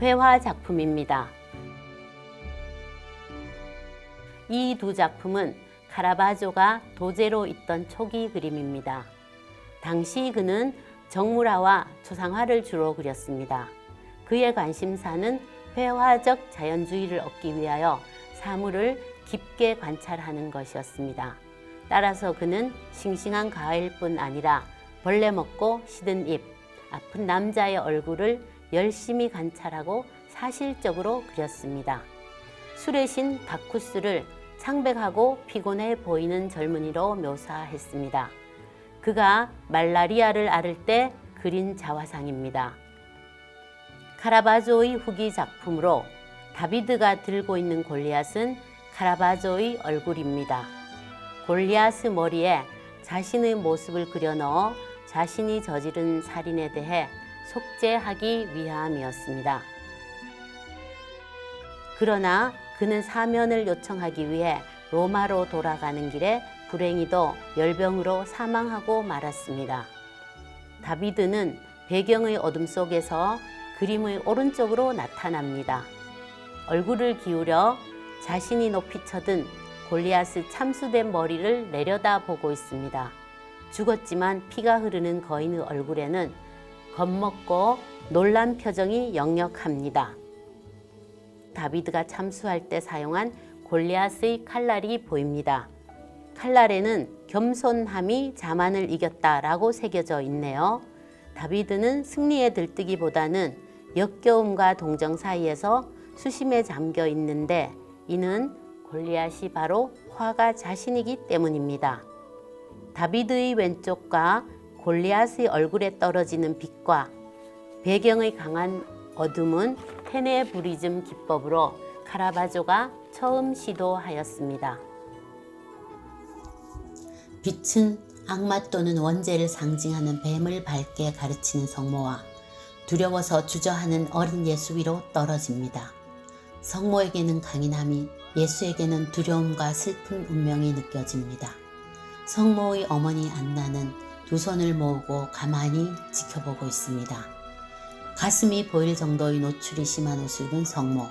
회화 작품입니다. 이 두 작품은 카라바조가 도제로 있던 초기 그림입니다. 당시 그는 정물화와 초상화를 주로 그렸습니다. 그의 관심사는 회화적 자연주의를 얻기 위하여 사물을 깊게 관찰하는 것이었습니다. 따라서 그는 싱싱한 과일뿐 아니라 벌레 먹고 시든 잎, 아픈 남자의 얼굴을 열심히 관찰하고 사실적으로 그렸습니다. 술의 신 바쿠스를 창백하고 피곤해 보이는 젊은이로 묘사했습니다. 그가 말라리아를 앓을 때 그린 자화상입니다. 카라바조의 후기 작품으로 다비드가 들고 있는 골리앗은 카라바조의 얼굴입니다. 골리앗의 머리에 자신의 모습을 그려넣어 자신이 저지른 살인에 대해 속죄하기 위함이었습니다. 그러나 그는 사면을 요청하기 위해 로마로 돌아가는 길에 불행히도 열병으로 사망하고 말았습니다. 다비드는 배경의 어둠 속에서 그림의 오른쪽으로 나타납니다. 얼굴을 기울여 자신이 높이 쳐든 골리앗의 참수된 머리를 내려다보고 있습니다. 죽었지만 피가 흐르는 거인의 얼굴에는 겁먹고 놀란 표정이 역력합니다. 다비드가 참수할 때 사용한 골리앗의 칼날이 보입니다. 칼날에는 겸손함이 자만을 이겼다라고 새겨져 있네요. 다비드는 승리에 들뜨기보다는 역겨움과 동정 사이에서 수심에 잠겨 있는데 이는 골리앗이 바로 화가 자신이기 때문입니다. 다비드의 왼쪽과 골리앗의 얼굴에 떨어지는 빛과 배경의 강한 어둠은 테네브리즘 기법으로 카라바조가 처음 시도하였습니다. 빛은 악마 또는 원죄를 상징하는 뱀을 밝게 가르치는 성모와 두려워서 주저하는 어린 예수 위로 떨어집니다. 성모에게는 강인함이, 예수에게는 두려움과 슬픈 운명이 느껴집니다. 성모의 어머니 안나는 두 손을 모으고 가만히 지켜보고 있습니다. 가슴이 보일 정도의 노출이 심한 옷을 입은 성모,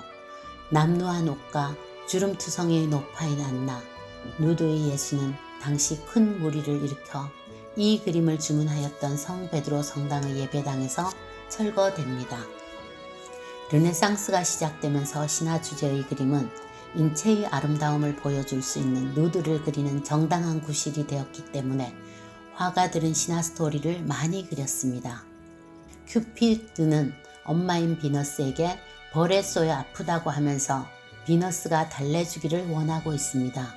남루한 옷과 주름투성이의 노파인 안나, 누드의 예수는 당시 큰 무리를 일으켜 이 그림을 주문하였던 성 베드로 성당의 예배당에서 철거됩니다. 르네상스가 시작되면서 신화 주제의 그림은 인체의 아름다움을 보여줄 수 있는 누드를 그리는 정당한 구실이 되었기 때문에 화가들은 신화 스토리를 많이 그렸습니다. 큐피드는 엄마인 비너스에게 벌에 쏘여 아프다고 하면서 비너스가 달래주기를 원하고 있습니다.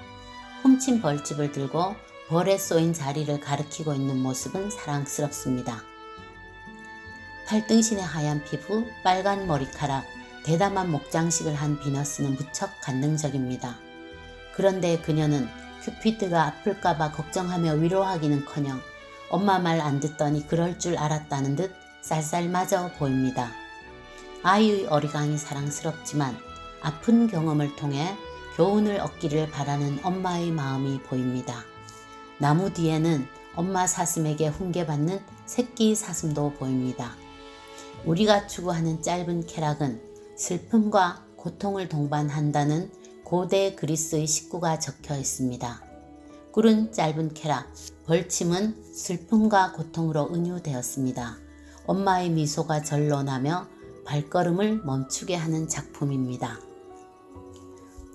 훔친 벌집을 들고 벌에 쏘인 자리를 가리키고 있는 모습은 사랑스럽습니다. 팔등신의 하얀 피부, 빨간 머리카락, 대담한 목장식을 한 비너스는 무척 관능적입니다. 그런데 그녀는 큐피드가 아플까봐 걱정하며 위로하기는커녕 엄마 말 안 듣더니 그럴 줄 알았다는 듯 쌀쌀맞아 보입니다. 아이의 어리광이 사랑스럽지만 아픈 경험을 통해 교훈을 얻기를 바라는 엄마의 마음이 보입니다. 나무 뒤에는 엄마 사슴에게 훈계받는 새끼 사슴도 보입니다. 우리가 추구하는 짧은 쾌락은 슬픔과 고통을 동반한다는 고대 그리스의 식구가 적혀 있습니다. 꿀은 짧은 쾌락, 벌침은 슬픔과 고통으로 은유되었습니다. 엄마의 미소가 절로 나며 발걸음을 멈추게 하는 작품입니다.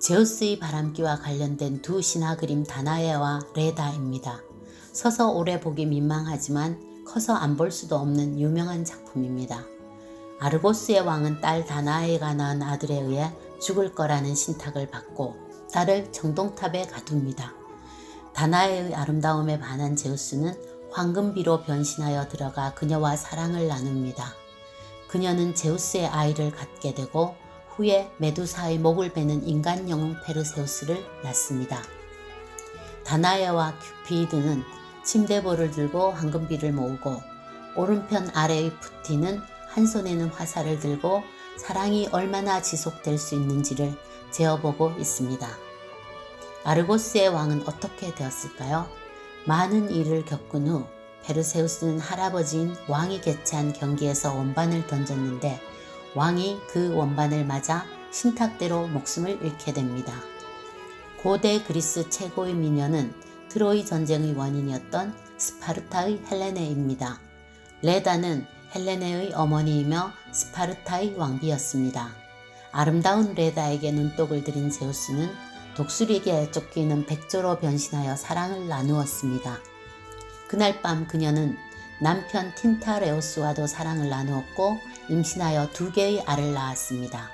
제우스의 바람기와 관련된 두 신화 그림 다나에와 레다입니다. 서서 오래 보기 민망하지만 커서 안 볼 수도 없는 유명한 작품입니다. 아르고스의 왕은 딸 다나에가 낳은 아들에 의해 죽을 거라는 신탁을 받고 딸을 청동탑에 가둡니다. 다나에의 아름다움에 반한 제우스는 황금비로 변신하여 들어가 그녀와 사랑을 나눕니다. 그녀는 제우스의 아이를 갖게 되고 후에 메두사의 목을 베는 인간 영웅 페르세우스를 낳습니다. 다나에와 큐피드는 침대볼을 들고 황금비를 모으고 오른편 아래의 푸티는 한 손에는 화살을 들고 사랑이 얼마나 지속될 수 있는지를 재어보고 있습니다. 아르고스의 왕은 어떻게 되었을까요? 많은 일을 겪은 후 페르세우스는 할아버지인 왕이 개최한 경기에서 원반을 던졌는데 왕이 그 원반을 맞아 신탁대로 목숨을 잃게 됩니다. 고대 그리스 최고의 미녀는 트로이 전쟁의 원인이었던 스파르타의 헬레네입니다. 레다는 헬레네의 어머니이며 스파르타의 왕비였습니다. 아름다운 레다에게 눈독을 들인 제우스는 독수리에게 쫓기는 백조로 변신하여 사랑을 나누었습니다. 그날 밤 그녀는 남편 틴타레우스와도 사랑을 나누었고 임신하여 2개의 알을 낳았습니다.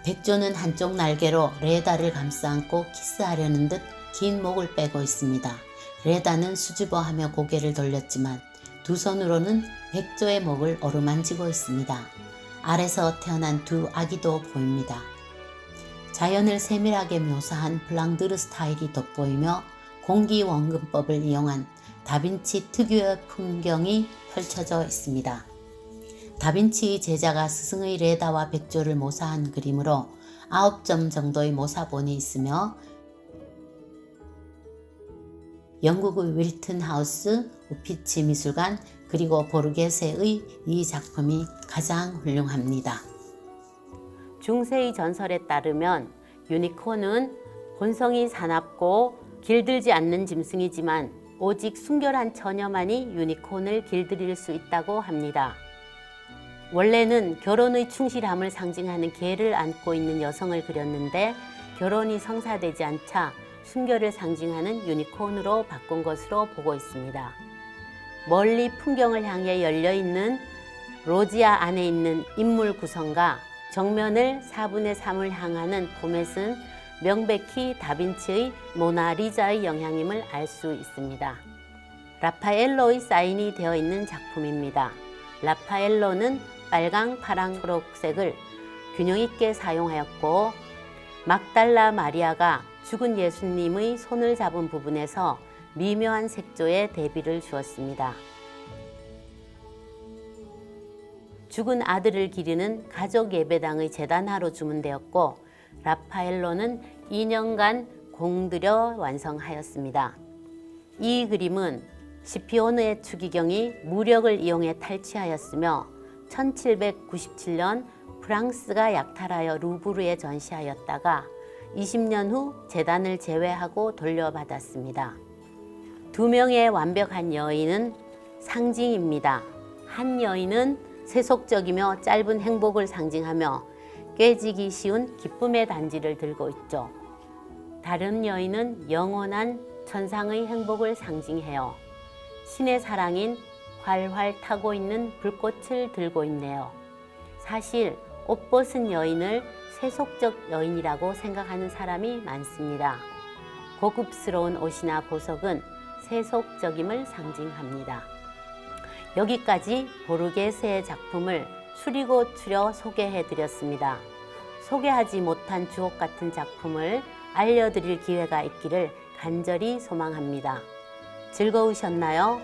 백조는 한쪽 날개로 레다를 감싸 안고 키스하려는 듯 긴 목을 빼고 있습니다. 레다는 수줍어하며 고개를 돌렸지만 두 손으로는 백조의 목을 어루만지고 있습니다. 알에서 태어난 2 아기도 보입니다. 자연을 세밀하게 묘사한 블랑드르 스타일이 돋보이며 공기원근법을 이용한 다빈치 특유의 풍경이 펼쳐져 있습니다. 다빈치의 제자가 스승의 레다와 백조를 모사한 그림으로 9점 정도의 모사본이 있으며 영국의 윌튼 하우스, 우피치 미술관, 그리고 보르게세의 이 작품이 가장 훌륭합니다. 중세의 전설에 따르면 유니콘은 본성이 사납고 길들지 않는 짐승이지만 오직 순결한 처녀만이 유니콘을 길들일 수 있다고 합니다. 원래는 결혼의 충실함을 상징하는 개를 안고 있는 여성을 그렸는데 결혼이 성사되지 않자 순결을 상징하는 유니콘으로 바꾼 것으로 보고 있습니다. 멀리 풍경을 향해 열려있는 로지아 안에 있는 인물 구성과 정면을 4분의 3을 향하는 포맷은 명백히 다빈치의 모나리자의 영향임을 알 수 있습니다. 라파엘로의 사인이 되어 있는 작품입니다. 라파엘로는 빨강, 파랑, 초록색을 균형 있게 사용하였고 막달라 마리아가 죽은 예수님의 손을 잡은 부분에서 미묘한 색조의 대비를 주었습니다. 죽은 아들을 기리는 가족 예배당의 제단화로 주문되었고 라파엘로는 2년간 공들여 완성하였습니다. 이 그림은 시피오느의 추기경이 무력을 이용해 탈취하였으며 1797년 프랑스가 약탈하여 루브르에 전시하였다가 20년 후 재단을 제외하고 돌려받았습니다. 2명의 완벽한 여인은 상징입니다. 한 여인은 세속적이며 짧은 행복을 상징하며 깨지기 쉬운 기쁨의 단지를 들고 있죠. 다른 여인은 영원한 천상의 행복을 상징해요. 신의 사랑인 활활 타고 있는 불꽃을 들고 있네요. 사실 옷 벗은 여인을 세속적 여인이라고 생각하는 사람이 많습니다. 고급스러운 옷이나 보석은 세속적임을 상징합니다. 여기까지 보르게세의 작품을 추리고 추려 소개해드렸습니다. 소개하지 못한 주옥 같은 작품을 알려드릴 기회가 있기를 간절히 소망합니다. 즐거우셨나요?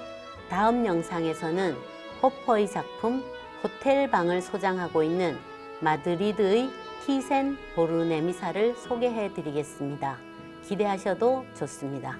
다음 영상에서는 호퍼의 작품 호텔 방을 소장하고 있는 마드리드의 티센 보르네미사를 소개해 드리겠습니다. 기대하셔도 좋습니다.